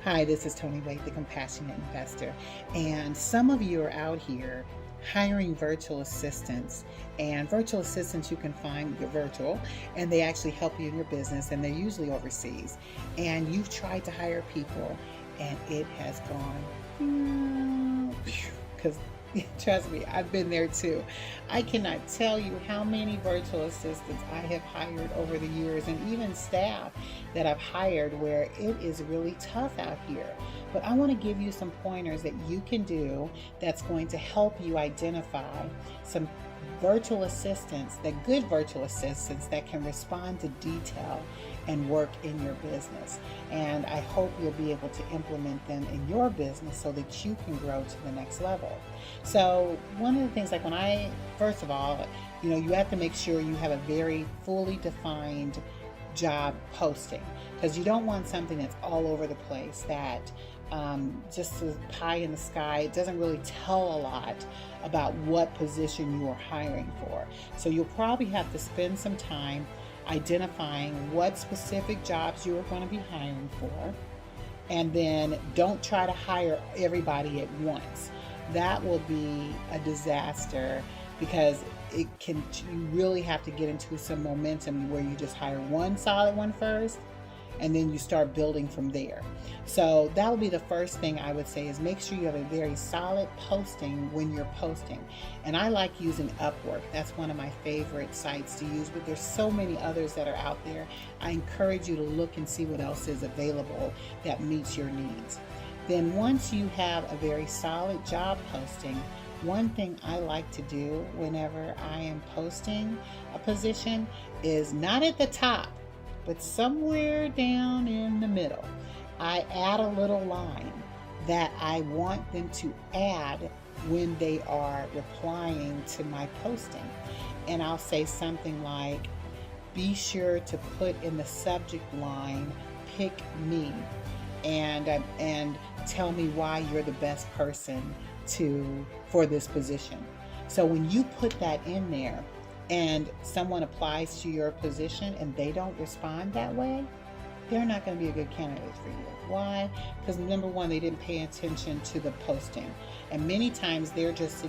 Hi, this is Tony Wade, the Compassionate Investor. And some of you are out here hiring virtual assistants. And virtual assistants you can find, you're virtual, and they actually help you in your business, and they're usually overseas. And you've tried to hire people, and it has gone, because trust me, I've been there too. I cannot tell you how many virtual assistants I have hired over the years, and even staff that I've hired where it is really tough out here. But I want to give you some pointers that you can do that's going to help you identify some virtual assistants, good virtual assistants that can respond to detail and work in your business. And I hope you'll be able to implement them in your business so that you can grow to the next level. So one of the things, like first of all, you have to make sure you have a very fully defined job posting, because you don't want something that's all over the place, that just a pie in the sky. It doesn't really tell a lot about what position you are hiring for. So you'll probably have to spend some time identifying what specific jobs you are going to be hiring for, and then don't try to hire everybody at once. That will be a disaster, because you really have to get into some momentum where you just hire one solid one first, and then you start building from there. So that will be the first thing I would say, is make sure you have a very solid posting when you're posting. And I like using Upwork. That's one of my favorite sites to use, but there's so many others that are out there. I encourage you to look and see what else is available that meets your needs. Then once you have a very solid job posting, one thing I like to do whenever I am posting a position is not at the top, but somewhere down in the middle. I add a little line that I want them to add when they are replying to my posting. And I'll say something like, be sure to put in the subject line, pick me, and tell me why you're the best person for this position. So when you put that in there and someone applies to your position and they don't respond that way, they're not going to be a good candidate for you. Why? Because number one, they didn't pay attention to the posting. And many times they're just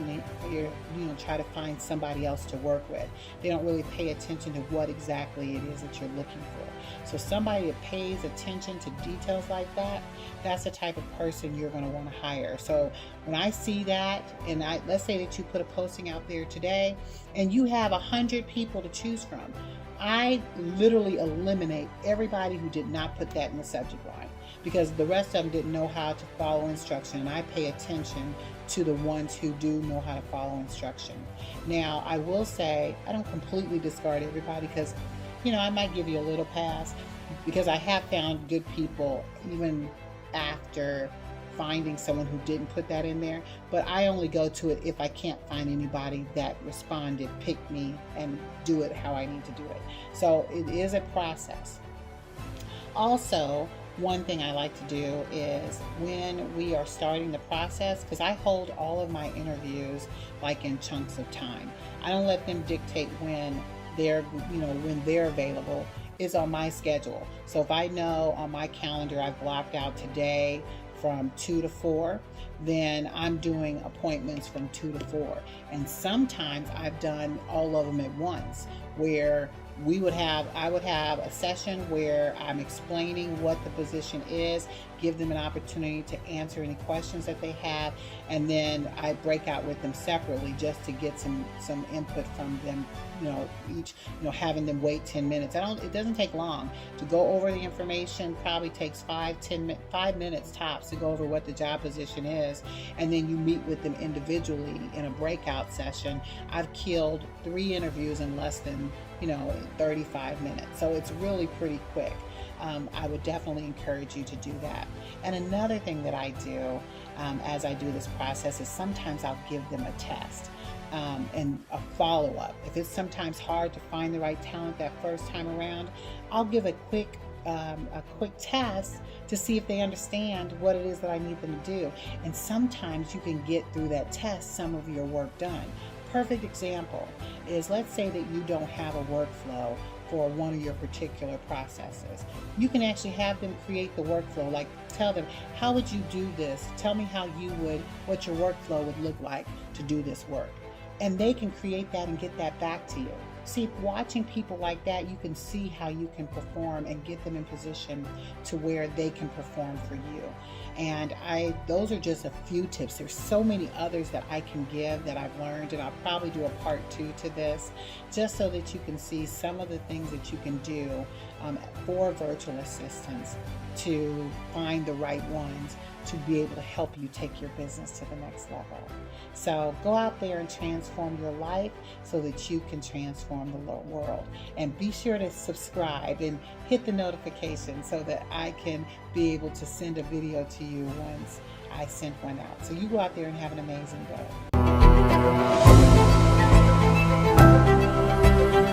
try to find somebody else to work with. They don't really pay attention to what exactly it is that you're looking for. So somebody that pays attention to details like that, that's the type of person you're going to want to hire. So when I see that, and let's say that you put a posting out there today and you have 100 people to choose from, I literally eliminate everybody who did not put that in the subject line, because the rest of them didn't know how to follow instruction, and I pay attention to the ones who do know how to follow instruction. Now, I will say I don't completely discard everybody, because I might give you a little pass, because I have found good people even after finding someone who didn't put that in there. But I only go to it if I can't find anybody that responded, pick me, and do it how I need to do it. So it is a process. Also, one thing I like to do is when we are starting the process, because I hold all of my interviews like in chunks of time. I don't let them dictate when they're available. It's on my schedule. So if I know on my calendar I've blocked out today from 2 to 4, then I'm doing appointments from 2 to 4. And sometimes I've done all of them at once, where I would have a session where I'm explaining what the position is, give them an opportunity to answer any questions that they have, and then I break out with them separately just to get some input from them, each, having them wait 10 minutes. It doesn't take long to go over the information. Probably takes 5 minutes tops to go over what the job position is, and then you meet with them individually in a breakout session. I've killed 3 interviews in less than 35 minutes. So it's really pretty quick. I would definitely encourage you to do that. And another thing that I do as I do this process is sometimes I'll give them a test and a follow-up. If it's sometimes hard to find the right talent that first time around, I'll give a quick test to see if they understand what it is that I need them to do. And sometimes you can get through that test some of your work done. Perfect example is, let's say that you don't have a workflow for one of your particular processes. You can actually have them create the workflow, like tell them, how would you do this? Tell me what your workflow would look like to do this work. And they can create that and get that back to you. See, watching people like that, you can see how you can perform and get them in position to where they can perform for you. And those are just a few tips. There's so many others that I can give that I've learned, and I'll probably do a part 2 to this, just so that you can see some of the things that you can do for virtual assistants to find the right ones to be able to help you take your business to the next level. So go out there and transform your life so that you can transform the world. And be sure to subscribe and hit the notification so that I can be able to send a video to you once I send one out. So you go out there and have an amazing day.